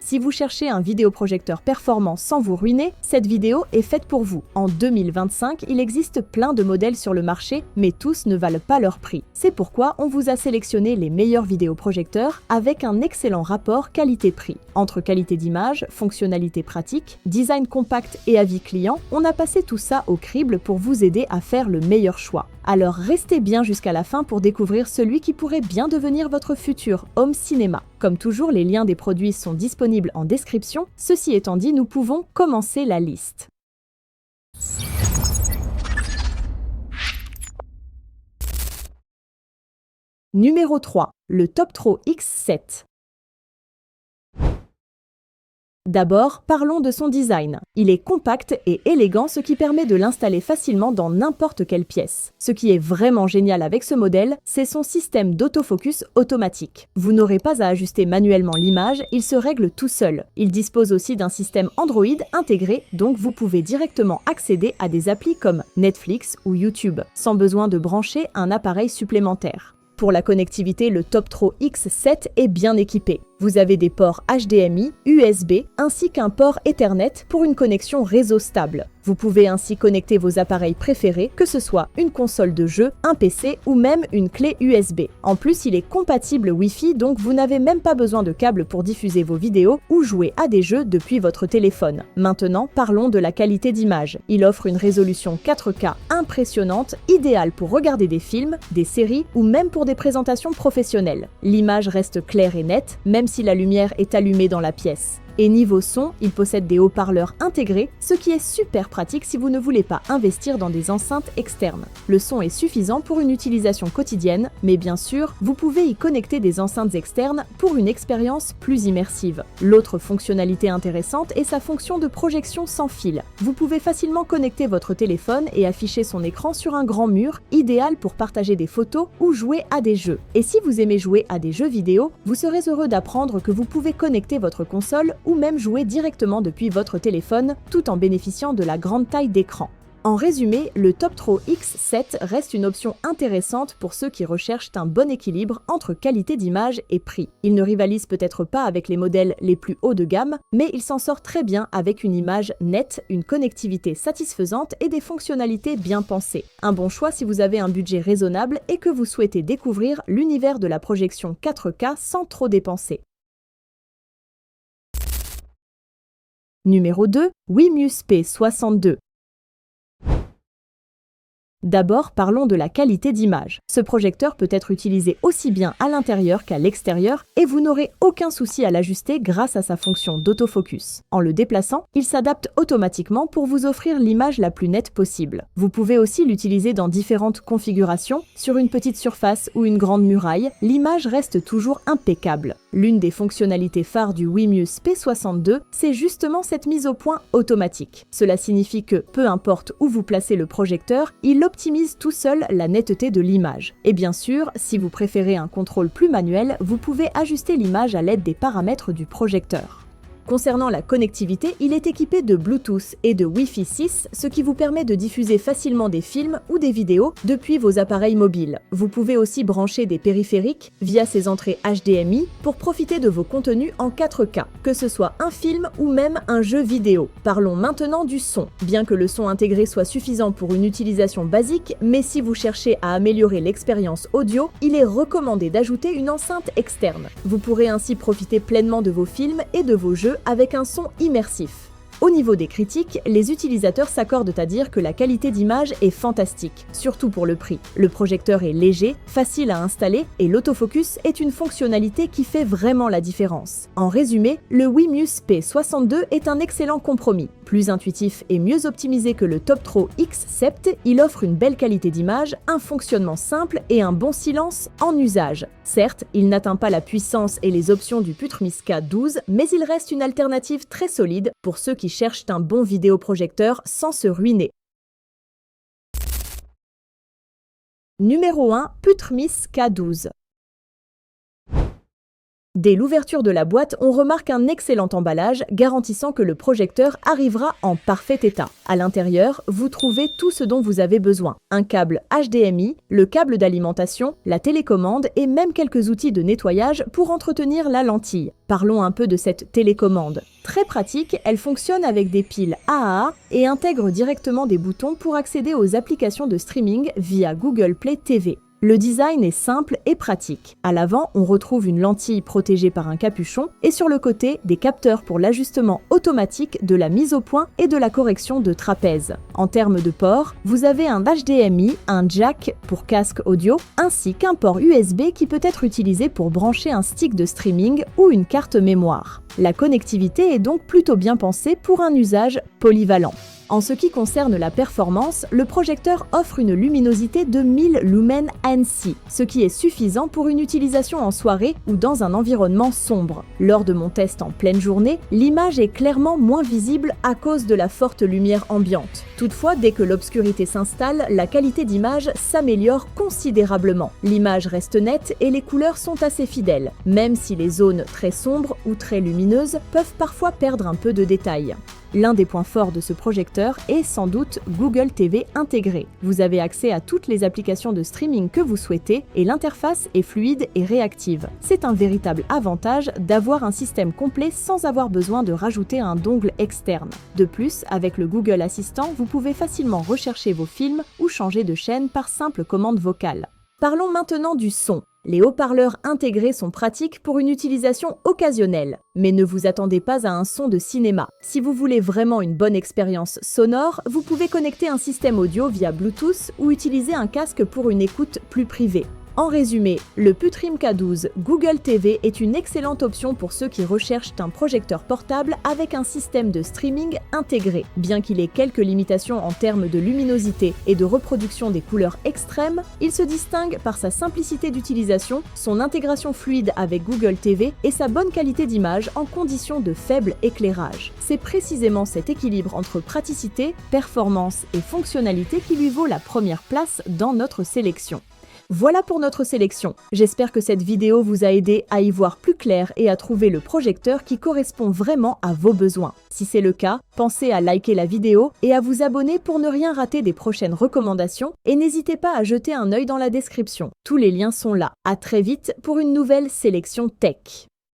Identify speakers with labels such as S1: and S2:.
S1: Si vous cherchez un vidéoprojecteur performant sans vous ruiner, cette vidéo est faite pour vous. En 2025, il existe plein de modèles sur le marché, mais tous ne valent pas leur prix. C'est pourquoi on vous a sélectionné les meilleurs vidéoprojecteurs avec un excellent rapport qualité-prix. Entre qualité d'image, fonctionnalité pratique, design compact et avis client, on a passé tout ça au crible pour vous aider à faire le meilleur choix. Alors restez bien jusqu'à la fin pour découvrir celui qui pourrait bien devenir votre futur home cinéma. Comme toujours, les liens des produits sont disponibles en description. Ceci étant dit, nous pouvons commencer la liste. Numéro 3, le Toptro X7. D'abord, parlons de son design. Il est compact et élégant, ce qui permet de l'installer facilement dans n'importe quelle pièce. Ce qui est vraiment génial avec ce modèle, c'est son système d'autofocus automatique. Vous n'aurez pas à ajuster manuellement l'image, il se règle tout seul. Il dispose aussi d'un système Android intégré, donc vous pouvez directement accéder à des applis comme Netflix ou YouTube, sans besoin de brancher un appareil supplémentaire. Pour la connectivité, le Toptro X7 est bien équipé. Vous avez des ports HDMI, USB, ainsi qu'un port Ethernet pour une connexion réseau stable. Vous pouvez ainsi connecter vos appareils préférés, que ce soit une console de jeu, un PC ou même une clé USB. En plus, il est compatible Wi-Fi, donc vous n'avez même pas besoin de câble pour diffuser vos vidéos ou jouer à des jeux depuis votre téléphone. Maintenant, parlons de la qualité d'image. Il offre une résolution 4K impressionnante, idéale pour regarder des films, des séries ou même pour des présentations professionnelles. L'image reste claire et nette, même si la lumière est allumée dans la pièce. Et niveau son, il possède des haut-parleurs intégrés, ce qui est super pratique si vous ne voulez pas investir dans des enceintes externes. Le son est suffisant pour une utilisation quotidienne, mais bien sûr, vous pouvez y connecter des enceintes externes pour une expérience plus immersive. L'autre fonctionnalité intéressante est sa fonction de projection sans fil. Vous pouvez facilement connecter votre téléphone et afficher son écran sur un grand mur, idéal pour partager des photos ou jouer à des jeux. Et si vous aimez jouer à des jeux vidéo, vous serez heureux d'apprendre que vous pouvez connecter votre console ou même jouer directement depuis votre téléphone tout en bénéficiant de la grande taille d'écran. En résumé, le Toptro X7 reste une option intéressante pour ceux qui recherchent un bon équilibre entre qualité d'image et prix. Il ne rivalise peut-être pas avec les modèles les plus hauts de gamme, mais il s'en sort très bien avec une image nette, une connectivité satisfaisante et des fonctionnalités bien pensées. Un bon choix si vous avez un budget raisonnable et que vous souhaitez découvrir l'univers de la projection 4K sans trop dépenser. Numéro 2, Wimuse P62. D'abord, parlons de la qualité d'image. Ce projecteur peut être utilisé aussi bien à l'intérieur qu'à l'extérieur et vous n'aurez aucun souci à l'ajuster grâce à sa fonction d'autofocus. En le déplaçant, il s'adapte automatiquement pour vous offrir l'image la plus nette possible. Vous pouvez aussi l'utiliser dans différentes configurations, sur une petite surface ou une grande muraille, l'image reste toujours impeccable. L'une des fonctionnalités phares du Wimuse P62, c'est justement cette mise au point automatique. Cela signifie que, peu importe où vous placez le projecteur, il optimise tout seul la netteté de l'image. Et bien sûr, si vous préférez un contrôle plus manuel, vous pouvez ajuster l'image à l'aide des paramètres du projecteur. Concernant la connectivité, il est équipé de Bluetooth et de Wi-Fi 6, ce qui vous permet de diffuser facilement des films ou des vidéos depuis vos appareils mobiles. Vous pouvez aussi brancher des périphériques via ses entrées HDMI pour profiter de vos contenus en 4K, que ce soit un film ou même un jeu vidéo. Parlons maintenant du son. Bien que le son intégré soit suffisant pour une utilisation basique, mais si vous cherchez à améliorer l'expérience audio, il est recommandé d'ajouter une enceinte externe. Vous pourrez ainsi profiter pleinement de vos films et de vos jeux avec un son immersif. Au niveau des critiques, les utilisateurs s'accordent à dire que la qualité d'image est fantastique, surtout pour le prix. Le projecteur est léger, facile à installer et l'autofocus est une fonctionnalité qui fait vraiment la différence. En résumé, le Wimuse P62 est un excellent compromis. Plus intuitif et mieux optimisé que le Toptro X7, il offre une belle qualité d'image, un fonctionnement simple et un bon silence en usage. Certes, il n'atteint pas la puissance et les options du Putmix K12, mais il reste une alternative très solide pour ceux qui cherchent un bon vidéoprojecteur sans se ruiner. Numéro 1, Putmix K12. Dès l'ouverture de la boîte, on remarque un excellent emballage garantissant que le projecteur arrivera en parfait état. À l'intérieur, vous trouvez tout ce dont vous avez besoin. Un câble HDMI, le câble d'alimentation, la télécommande et même quelques outils de nettoyage pour entretenir la lentille. Parlons un peu de cette télécommande. Très pratique, elle fonctionne avec des piles AAA et intègre directement des boutons pour accéder aux applications de streaming via Google Play TV. Le design est simple et pratique. À l'avant, on retrouve une lentille protégée par un capuchon et sur le côté, des capteurs pour l'ajustement automatique de la mise au point et de la correction de trapèze. En termes de ports, vous avez un HDMI, un jack pour casque audio, ainsi qu'un port USB qui peut être utilisé pour brancher un stick de streaming ou une carte mémoire. La connectivité est donc plutôt bien pensée pour un usage polyvalent. En ce qui concerne la performance, le projecteur offre une luminosité de 1000 lumens ANSI, ce qui est suffisant pour une utilisation en soirée ou dans un environnement sombre. Lors de mon test en pleine journée, l'image est clairement moins visible à cause de la forte lumière ambiante. Toutefois, dès que l'obscurité s'installe, la qualité d'image s'améliore considérablement. L'image reste nette et les couleurs sont assez fidèles, même si les zones très sombres ou très lumineuses peuvent parfois perdre un peu de détails. L'un des points forts de ce projecteur est sans doute Google TV intégré. Vous avez accès à toutes les applications de streaming que vous souhaitez et l'interface est fluide et réactive. C'est un véritable avantage d'avoir un système complet sans avoir besoin de rajouter un dongle externe. De plus, avec le Google Assistant, vous pouvez facilement rechercher vos films ou changer de chaîne par simple commande vocale. Parlons maintenant du son. Les haut-parleurs intégrés sont pratiques pour une utilisation occasionnelle, mais ne vous attendez pas à un son de cinéma. Si vous voulez vraiment une bonne expérience sonore, vous pouvez connecter un système audio via Bluetooth ou utiliser un casque pour une écoute plus privée. En résumé, le Putrim K12 Google TV est une excellente option pour ceux qui recherchent un projecteur portable avec un système de streaming intégré. Bien qu'il ait quelques limitations en termes de luminosité et de reproduction des couleurs extrêmes, il se distingue par sa simplicité d'utilisation, son intégration fluide avec Google TV et sa bonne qualité d'image en conditions de faible éclairage. C'est précisément cet équilibre entre praticité, performance et fonctionnalité qui lui vaut la première place dans notre sélection. Voilà pour notre sélection. J'espère que cette vidéo vous a aidé à y voir plus clair et à trouver le projecteur qui correspond vraiment à vos besoins. Si c'est le cas, pensez à liker la vidéo et à vous abonner pour ne rien rater des prochaines recommandations et n'hésitez pas à jeter un œil dans la description. Tous les liens sont là. À très vite pour une nouvelle sélection tech.